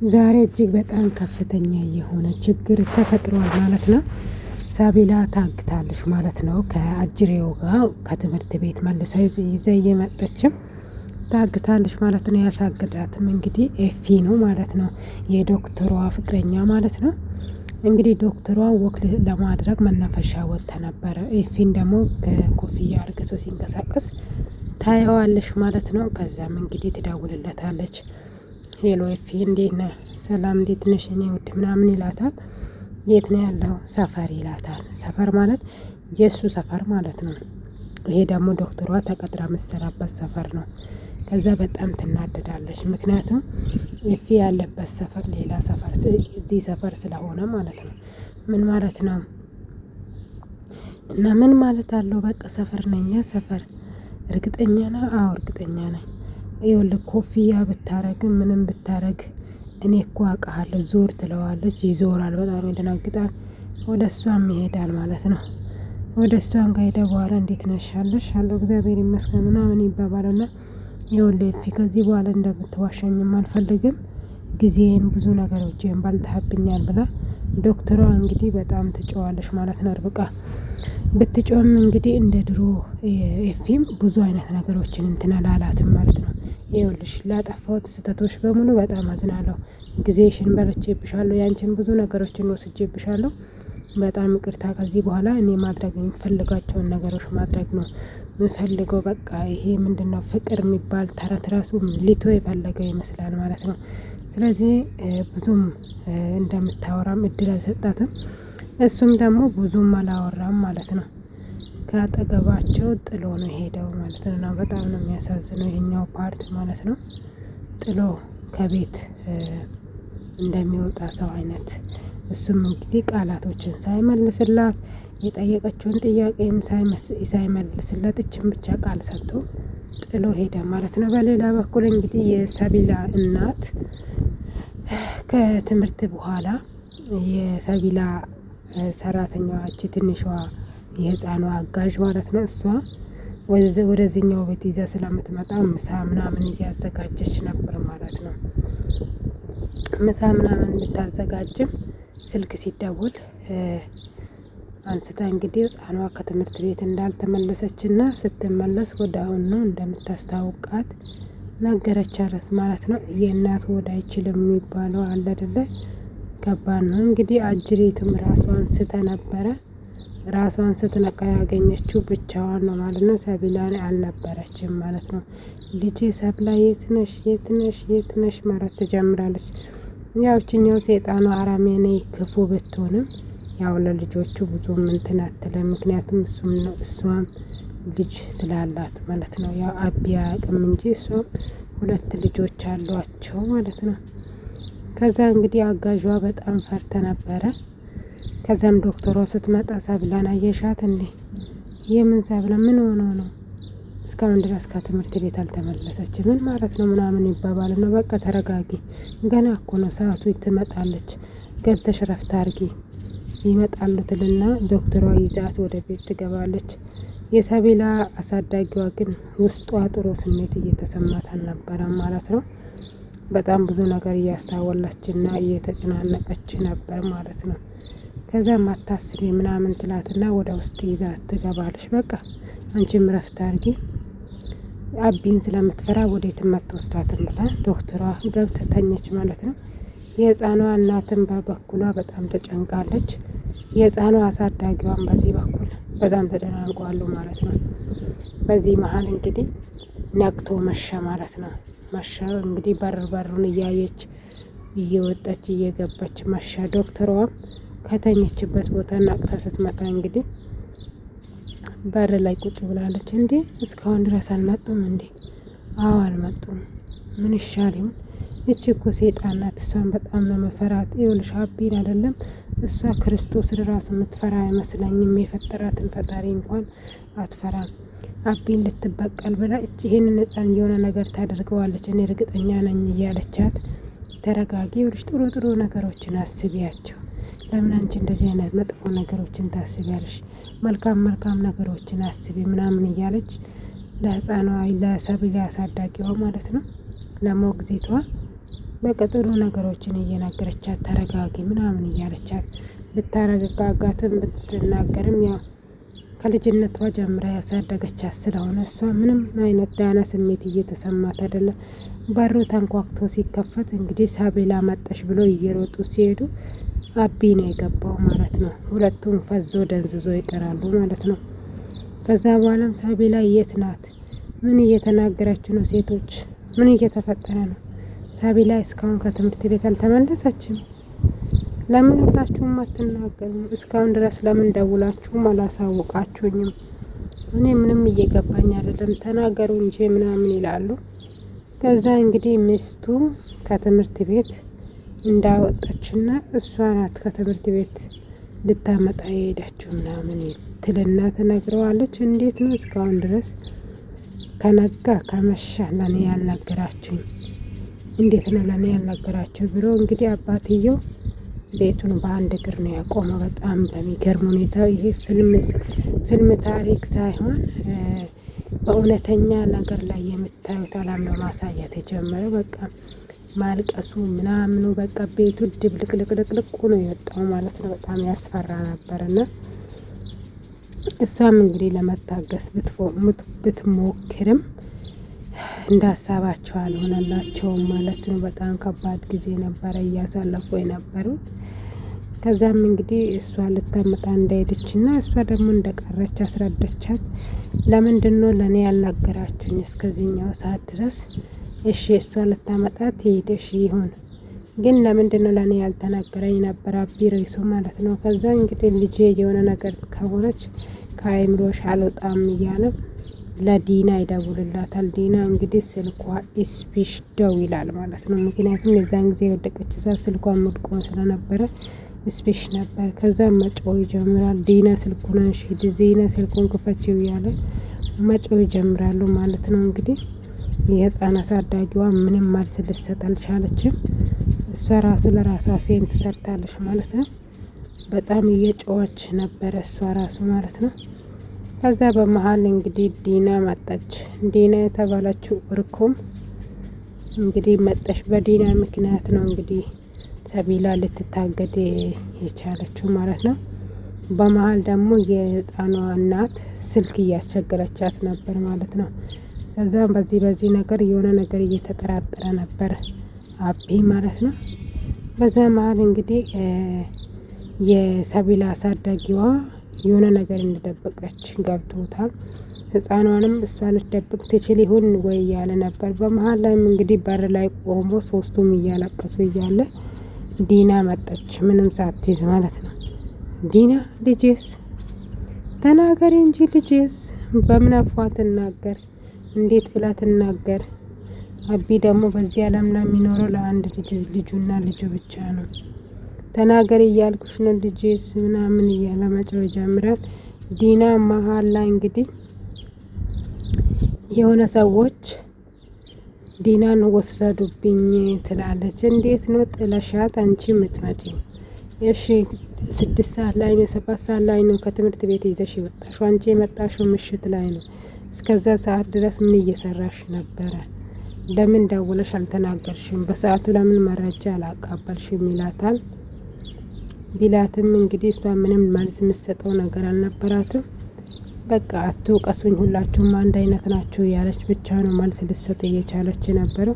ዛሬ እጅግ በጣም ከፍተኛ የሆነ ችግር ተፈጥሯል ማለት ነው። ሳቢላ ታግታለች ማለት ነው። ከአጅሬው ጋር ከትምህርት ቤት መልሳ ይዘ እየመጠችም ታግታለች ማለት ነው። ያሳገዳትም እንግዲህ ኤፊ ነው ማለት ነው። የዶክተሯ ፍቅረኛ ማለት ነው። እንግዲህ ዶክተሯ ወክ ለማድረግ መናፈሻ ወጥተ ነበረ። ኤፊን ደግሞ ከኮፍያ አርግቶ ሲንቀሳቀስ ታየዋለሽ ማለት ነው። ከዛም እንግዲህ ትደውልለታለች። ሄሎ ኤፊ እንዴት ነህ? ሰላም እንዴት ነሽ? እኔ ውድ ምናምን ይላታል። የት ነው ያለው? ሰፈር ይላታል። ሰፈር ማለት የእሱ ሰፈር ማለት ነው። ይሄ ደግሞ ዶክተሯ ተቀጥራ የምትሰራበት ሰፈር ነው። ከዛ በጣም ትናደዳለች። ምክንያቱም ኤፊ ያለበት ሰፈር ሌላ ሰፈር እዚህ ሰፈር ስለሆነ ማለት ነው። ምን ማለት ነው? እና ምን ማለት አለው? በቃ ሰፈር ነኛ ሰፈር እርግጠኛ ነህ? አዎ እርግጠኛ ነኝ። ይኸውልህ ኮፍያ ብታረግም ምንም ብታረግ እኔ እኮ አውቃለሁ። ዞር ትለዋለች። ይዞራል። በጣም ይደነግጣል። ወደ እሷም ይሄዳል ማለት ነው። ወደ እሷን ጋር ሄደ በኋላ እንዴት ነሽ አለሽ አለው እግዚአብሔር ይመስገን ምናምን ይባባሉና ይኸውልህ ኤፊ ከዚህ በኋላ እንደምትዋሸኝም አልፈልግም። ጊዜን ብዙ ነገሮችን ባልተሃብኛል ብላ ዶክተሯ እንግዲህ በጣም ትጨዋለች ማለት ነው። እርብቃ ብትጮም እንግዲህ እንደ ድሮ ኤፊም ብዙ አይነት ነገሮችን እንትን አላላትም ማለት ነው። ይኸውልሽ ላጠፋሁት ስህተቶች በሙሉ በጣም አዝናለሁ። ጊዜሽን በልቼብሻለሁ። ያንቺን ብዙ ነገሮችን ወስጄብሻለሁ። በጣም ይቅርታ። ከዚህ በኋላ እኔ ማድረግ የምፈልጋቸውን ነገሮች ማድረግ ነው የምፈልገው። በቃ ይሄ ምንድነው ፍቅር የሚባል ተረት ራሱ ሊቶ የፈለገ ይመስላል ማለት ነው። ስለዚህ ብዙም እንደምታወራም እድል አልሰጣትም። እሱም ደግሞ ብዙም አላወራም ማለት ነው። ከአጠገባቸው ጥሎ ነው ሄደው ማለት ነው። እና በጣም ነው የሚያሳዝነው ይሄኛው ፓርት ማለት ነው። ጥሎ ከቤት እንደሚወጣ ሰው አይነት እሱም እንግዲህ ቃላቶችን ሳይመልስላት የጠየቀችውን ጥያቄም ሳይመልስለት እችን ብቻ ቃል ሰጥቶ ጥሎ ሄደ ማለት ነው። በሌላ በኩል እንግዲህ የሰቢላ እናት ከትምህርት በኋላ የሰቢላ ሰራተኛዋች ትንሿ የህፃኗ አጋዥ ማለት ነው። እሷ ወደዚህኛው ቤት ይዛ ስለምትመጣ ምሳ ምናምን እያዘጋጀች ነበር ማለት ነው። ምሳ ምናምን ብታዘጋጅም ስልክ ሲደውል አንስታ እንግዲህ ህፃኗ ከትምህርት ቤት እንዳልተመለሰችና ስትመለስ ወደ አሁን ነው እንደምታስታውቃት ነገረቻት ማለት ነው። የእናት ወደ አይችልም የሚባለው አለ አይደለ? ከባድ ነው እንግዲህ። አጅሬቱም ራሷን ስተ ነበረ። ራሷን ስትነካ ያገኘችው ብቻዋን ነው ማለት ነው። ሰቢላን አልነበረችም ማለት ነው። ልጄ ሰብላ የት ነሽ? የት ነሽ? የት ነሽ ማለት ትጀምራለች። ያውችኛው ሰይጣኗ አራሜኔ ክፉ ብትሆንም ያው ለልጆቹ ብዙም እንትን አትልም። ምክንያቱም እሷም ልጅ ስላላት ማለት ነው። ያው አቢ አያውቅም እንጂ እሷም 2 ልጆች አሏቸው ማለት ነው። ከዛ እንግዲህ አጋዧ በጣም ፈርተ ነበረ። ከዛም ዶክተሯ ስትመጣ ሰብላን አየሻት እንዴ? የምን ሰብለ ምን ሆኖ ነው እስካሁን ድረስ ከትምህርት ቤት አልተመለሰችም? ምን ማለት ነው ምናምን ይባባል ነው። በቃ ተረጋጊ፣ ገና እኮ ነው ሰዓቱ፣ ትመጣለች፣ ገብተሽ ረፍት አርጊ፣ ይመጣሉ ትልና ዶክተሯ ይዛት ወደ ቤት ትገባለች። የሰቢላ አሳዳጊዋ ግን ውስጧ ጥሩ ስሜት እየተሰማት አልነበረም ማለት ነው። በጣም ብዙ ነገር እያስታወለችና እየተጨናነቀች ነበር ማለት ነው። ከዛም አታስቢ ምናምን ትላትና ወደ ውስጥ ይዛት ትገባለች። በቃ አንቺም ረፍት አርጊ፣ አቢን ስለምትፈራ ወዴትም አትወስዳትም ብላ ዶክተሯ ገብታ ተኘች ማለት ነው። የህፃኗ እናትም በበኩሏ በጣም ተጨንቃለች። የህፃኗ አሳዳጊዋን በዚህ በኩል በጣም ተጨናንቋሉ ማለት ነው። በዚህ መሀል እንግዲህ ነግቶ መሸ ማለት ነው። መሸ እንግዲህ በሩን እያየች እየወጣች እየገባች መሸ። ዶክተሯም ከተኘችበት ቦታ ናቅታ ስትመጣ እንግዲህ በር ላይ ቁጭ ብላለች። እንዴ እስካሁን ድረስ አልመጡም እንዴ? አዎ አልመጡም። ምን ይሻል ይሆን? እቺ እኮ ሰይጣን ናት። እሷን በጣም ነው መፈራት። ይኸውልሽ አቢን አይደለም እሷ ክርስቶስን ራሱ የምትፈራ አይመስለኝም። የፈጠራትን ፈጣሪ እንኳን አትፈራም። አቢን ልትበቀል ብላ ይህንን ህፃን የሆነ ነገር ታደርገዋለች እኔ እርግጠኛ ነኝ እያለቻት፣ ተረጋጊ፣ ይኸውልሽ ጥሩ ጥሩ ነገሮችን አስቢያቸው። ለምን አንቺ እንደዚህ አይነት መጥፎ ነገሮችን ታስቢያለሽ? መልካም መልካም ነገሮችን አስቢ ምናምን እያለች ለህፃኗ ለሰቢላ አሳዳጊዋ ማለት ነው ለሞግዚቷ በቃ ጥሩ ነገሮችን እየነገረቻት ተረጋጊ ምናምን እያለቻት ብታረጋጋትም ብትናገርም ያው ከልጅነቷ ጀምራ ያሳደገቻት ስለሆነ እሷ ምንም አይነት ዳና ስሜት እየተሰማት አይደለም። በሩ ተንኳክቶ ሲከፈት እንግዲህ ሳቤላ መጣሽ ብሎ እየሮጡ ሲሄዱ አቢ ነው የገባው ማለት ነው። ሁለቱም ፈዞ ደንዝዞ ይቀራሉ ማለት ነው። ከዛ በኋላም ሳቤላ የት ናት? ምን እየተናገረችው ነው? ሴቶች ምን እየተፈጠረ ነው? ሳቤላ እስካሁን ከትምህርት ቤት አልተመለሰችም። ለምን ሁላችሁም አትናገሩም? እስካሁን ድረስ ለምን ደውላችሁም አላሳወቃችሁኝም? እኔ ምንም እየገባኝ አይደለም፣ ተናገሩ እንጂ ምናምን ይላሉ። ከዛ እንግዲህ ሚስቱ ከትምህርት ቤት እንዳወጣችና እሷ ናት ከትምህርት ቤት ልታመጣ የሄደችው ምናምን ትልና ትነግረዋለች። እንዴት ነው እስካሁን ድረስ ከነጋ ከመሻ ለኔ ያልነገራችሁኝ? እንዴት ነው ለኔ ያልነገራችሁ ብሎ እንግዲህ አባትየው ቤቱን በአንድ እግር ነው ያቆመው። በጣም በሚገርም ሁኔታ ይሄ ፊልም ታሪክ ሳይሆን በእውነተኛ ነገር ላይ የምታዩት አላም ነው ማሳየት የጀመረው። በቃ ማልቀሱ ምናምኑ በቃ ቤቱ ድብልቅልቅልቁ ነው የወጣው ማለት ነው። በጣም ያስፈራ ነበርና እሷም እንግዲህ ለመታገስ ብትሞክርም እንዳሳባቸው አልሆነላቸውም ማለት ነው። በጣም ከባድ ጊዜ ነበረ እያሳለፉ የነበሩት። ከዛም እንግዲህ እሷ ልታመጣ እንደሄደችና እሷ ደግሞ እንደቀረች አስረዳቻት። ለምንድነው ለእኔ ያልነገራችሁኝ እስከዚህኛው ሰዓት ድረስ? እሺ እሷ ልታመጣ ትሄደሽ ይሁን፣ ግን ለምንድነው ለእኔ ያልተናገረኝ ነበር አቢሬሱ ማለት ነው። ከዛ እንግዲህ ልጄ የሆነ ነገር ከሆነች ከአይምሮሽ አልወጣም እያለ ለዲና ይደውልላታል። ዲና እንግዲህ ስልኳ ስፒሽ ደው ይላል ማለት ነው። ምክንያቱም የዛን ጊዜ የወደቀች ሰዓት ስልኳ ሙድቆ ስለነበረ ስፒሽ ነበር። ከዛ መጮህ ይጀምራል። ዲና ስልኩን አንሺ፣ ዲና ስልኩን ክፈችው እያለ መጮህ ይጀምራሉ ማለት ነው። እንግዲህ የህፃን አሳዳጊዋ ምንም መልስ ልትሰጥ አልቻለችም። እሷ ራሱ ለራሷ ፌን ትሰርታለች ማለት ነው። በጣም እየጮኸች ነበረ እሷ ራሱ ማለት ነው። ከዛ በመሀል እንግዲህ ዲና መጣች። ዲና የተባለችው እርኩም እንግዲህ መጣች። በዲና ምክንያት ነው እንግዲህ ሰቢላ ልትታገድ የቻለችው ማለት ነው። በመሀል ደግሞ የህፃኗ እናት ስልክ እያስቸገረቻት ነበር ማለት ነው። ከዛም በዚህ ነገር የሆነ ነገር እየተጠራጠረ ነበር አቢ ማለት ነው። በዛ መሀል እንግዲህ የሰቢላ አሳዳጊዋ የሆነ ነገር እንደደበቀች ገብቶታል። ህፃኗንም እሷ ልትደብቅ ትችል ይሆን ወይ እያለ ነበር። በመሀል ላይም እንግዲህ በር ላይ ቆሞ ሶስቱም እያለቀሱ እያለ ዲና መጣች፣ ምንም ሳትይዝ ማለት ነው። ዲና ልጄስ ተናገሪ እንጂ ልጄስ በምን አፏ ትናገር? እንዴት ብላ ትናገር? አቢ ደግሞ በዚህ ዓለም ላይ የሚኖረው ለአንድ ልጁና ልጁ ብቻ ነው። ተናገሪ እያልኩሽ ነው ልጄስ ምናምን እያለ መጮህ ይጀምራል። ዲና መሀል ላይ እንግዲህ የሆነ ሰዎች ዲናን ወሰዱብኝ ትላለች። እንዴት ነው ጥለሻት አንቺ የምትመጪው? እሺ 6 ሰዓት ላይ ነው 7 ሰዓት ላይ ነው ከትምህርት ቤት ይዘሽ የወጣሽው። አንቺ የመጣሽው ምሽት ላይ ነው። እስከዛ ሰዓት ድረስ ምን እየሰራሽ ነበረ? ለምን ደውለሽ አልተናገርሽም? በሰዓቱ ለምን መረጃ አላቃበልሽም? ይላታል። ቢላትም እንግዲህ እሷ ምንም መልስ የምትሰጠው ነገር አልነበራትም። በቃ አትውቀሱኝ፣ ሁላችሁም አንድ አይነት ናችሁ ያለች ብቻ ነው መልስ ልትሰጥ እየቻለች ነበረው።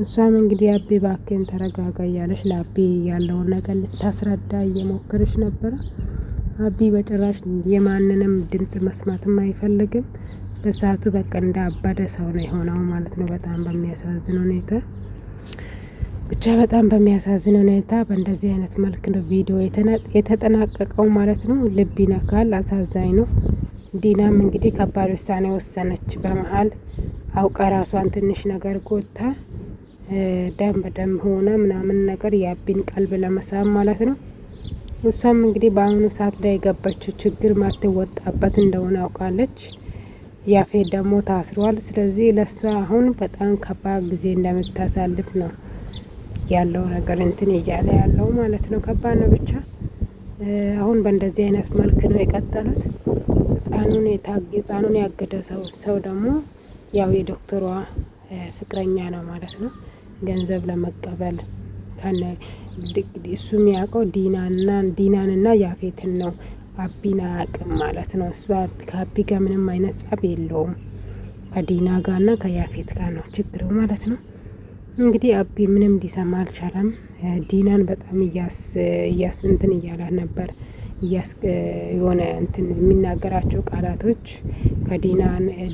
እሷም እንግዲህ አቢ ባክን ተረጋጋ እያለች ለአቢ ያለውን ነገር ልታስረዳ እየሞከረች ነበረ። አቢ በጭራሽ የማንንም ድምጽ መስማትም አይፈልግም። በሰዓቱ በቃ እንደ አባደ ሰው ነው የሆነው ማለት ነው። በጣም በሚያሳዝን ሁኔታ ብቻ በጣም በሚያሳዝን ሁኔታ በእንደዚህ አይነት መልክ ነው ቪዲዮ የተጠናቀቀው ማለት ነው። ልብ ይነካል፣ አሳዛኝ ነው። ዲናም እንግዲህ ከባድ ውሳኔ ወሰነች። በመሀል አውቃ ራሷን ትንሽ ነገር ጎታ ደም በደም ሆነ ምናምን ነገር የአቢን ቀልብ ለመሳብ ማለት ነው። እሷም እንግዲህ በአሁኑ ሰዓት ላይ የገባችው ችግር ማትወጣበት እንደሆነ አውቃለች። ያፌት ደግሞ ታስሯል። ስለዚህ ለሷ አሁን በጣም ከባድ ጊዜ እንደምታሳልፍ ነው ያለው ነገር እንትን እያለ ያለው ማለት ነው። ከባድ ነው ብቻ አሁን በእንደዚህ አይነት መልክ ነው የቀጠሉት። ህፃኑን ያገደ ሰው ደግሞ ያው የዶክተሯ ፍቅረኛ ነው ማለት ነው። ገንዘብ ለመቀበል ከነ እሱ የሚያውቀው ዲናንና ያፌትን ነው። አቢን አያውቅም ማለት ነው። እሱ ከአቢ ጋር ምንም አይነት ጸብ የለውም። ከዲና ጋርና ከያፌት ጋር ነው ችግሩ ማለት ነው። እንግዲህ አቢ ምንም ሊሰማ አልቻለም። ዲናን በጣም እንትን እያላት ነበር። የሆነ እንትን የሚናገራቸው ቃላቶች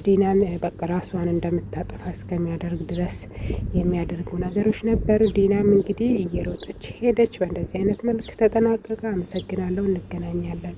ዲናን በቃ ራሷን እንደምታጠፋ እስከሚያደርግ ድረስ የሚያደርጉ ነገሮች ነበሩ። ዲናም እንግዲህ እየሮጠች ሄደች። በእንደዚህ አይነት መልክ ተጠናቀቀ። አመሰግናለሁ። እንገናኛለን።